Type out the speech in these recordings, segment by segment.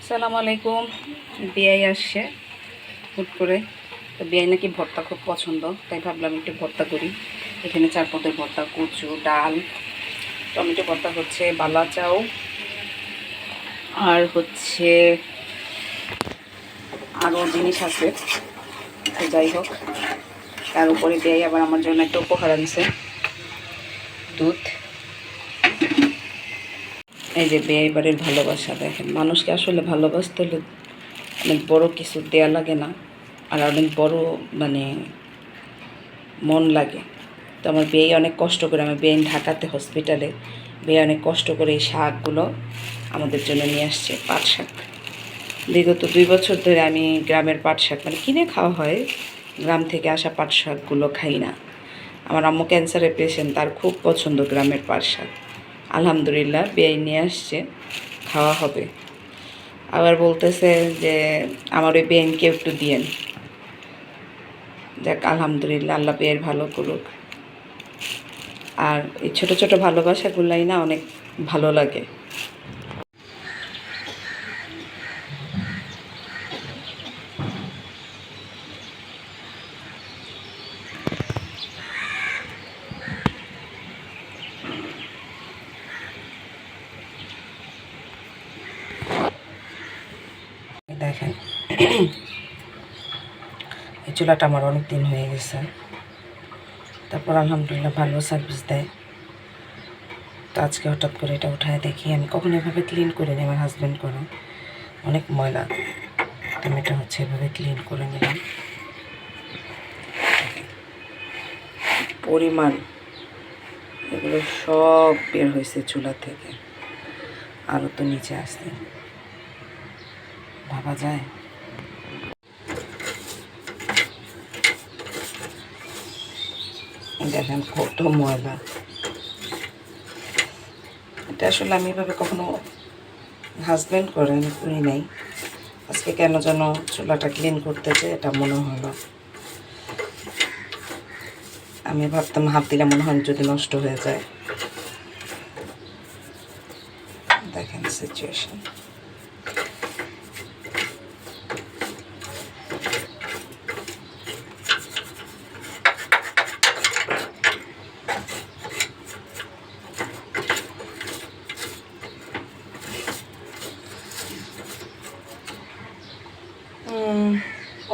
আসসালামু আলাইকুম। বিয়াই আসছে হুট করে। তো বিয়াই নাকি ভর্তা খুব পছন্দ, তাই ভাবলাম একটু ভর্তা করি। এখানে 4 পদের ভর্তা, কচু, ডাল, টমেটো ভর্তা হচ্ছে, বালা চাউ, আর হচ্ছে আরও জিনিস আছে। তো যাই হোক, তার উপরে বিয়াই আবার আমার জন্য একটা উপহার আনছে, দুধ। এই যে বিয়ে বাড়ির ভালোবাসা দেখেন, মানুষকে আসলে ভালোবাসতে হলে অনেক বড় কিছু দেয়া লাগে না, আর অনেক বড় মানে মন লাগে। তো আমার বিয়ে অনেক কষ্ট করে, আমার বিয়ে ঢাকাতে হসপিটালে, বিয়ে অনেক কষ্ট করে এই শাকগুলো আমাদের জন্য নিয়ে আসছে। পাট শাক বিগত 2 বছর ধরে আমি গ্রামের পাট শাক মানে কিনে খাওয়া হয়, গ্রাম থেকে আসা পাট শাকগুলো খাই না। আমার আম্মু ক্যান্সারের পেশেন্ট, তার খুব পছন্দ গ্রামের পাট শাক। আলহামদুলিল্লাহ বিয়ে নিয়ে আসছে, খাওয়া হবে। আবার বলতেছে যে আমার ওই বেনকে একটু দিয়েন। যাক আলহামদুলিল্লাহ, আল্লাহ বিয়ের ভালো করুক। আর এই ছোটো ছোটো ভালোবাসাগুলাই না অনেক ভালো লাগে। দেখেন এই চুলাটা আমার অনেক দিন হয়ে গেছে, তারপর আলহামদুলিল্লাহ ভালো সার্ভিস দেয়। তো আজকে হঠাৎ করে এটা উঠায় দেখি, আমি কখনো এভাবে ক্লিন করিনি, আমার হাজব্যান্ড করে, অনেক ময়লা। তো আমি এটা হচ্ছে এভাবে ক্লিন করে নিলাম। পরিমাণ এগুলো সব বের হয়েছে চুলা থেকে, আরও তো নিচে আসছে, ভাবা যায়। দেখেন কত ময়লা। এটা আসলে আমি এভাবে কখনো, হাজব্যান্ড করে, আমি করি নাই। আজকে কেন যেন চুলাটা ক্লিন করতেছে এটা মনে হলো। আমি ভাবতাম হাত দিলে মনে হয় যদি নষ্ট হয়ে যায়। দেখেন সিচুয়েশন।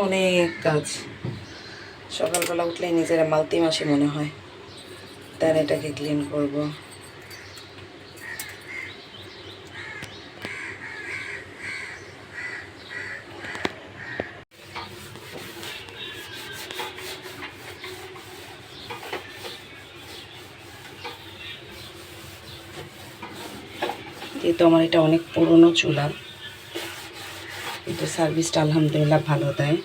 অনেক কাজ, সকালবেলা উঠলে নিজেরা মালতি মাসি মনে হয়, তার এটাকে ক্লিন করব। যেহেতু আমার এটা অনেক পুরনো চুলা, এটা সার্ভিসটা আলহামদুলিল্লাহ ভালো দেয়।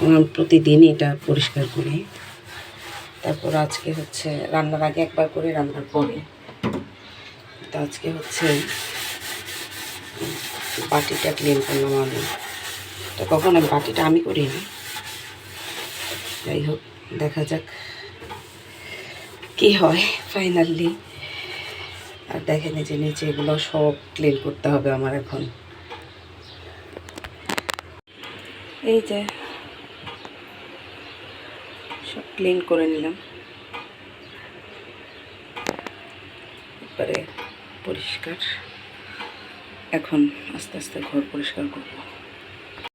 আমি প্রতিদিনই এটা পরিষ্কার করি। তারপর আজকে হচ্ছে রান্নার আগে একবার করে, রান্নার পরে। তো আজকে হচ্ছে বাটিটা ক্লিন করলাম আমি। তো কখনো বাটিটা আমি করিনি, যাই হোক দেখা যাক কি হয় ফাইনালি। আর দেখেন এই যে নিচে এগুলো সব ক্লিন করতে হবে আমার এখন। এই যে সব ক্লিন করে নিলাম, একবারে পরিষ্কার। এখন আস্তে আস্তে ঘর পরিষ্কার করব।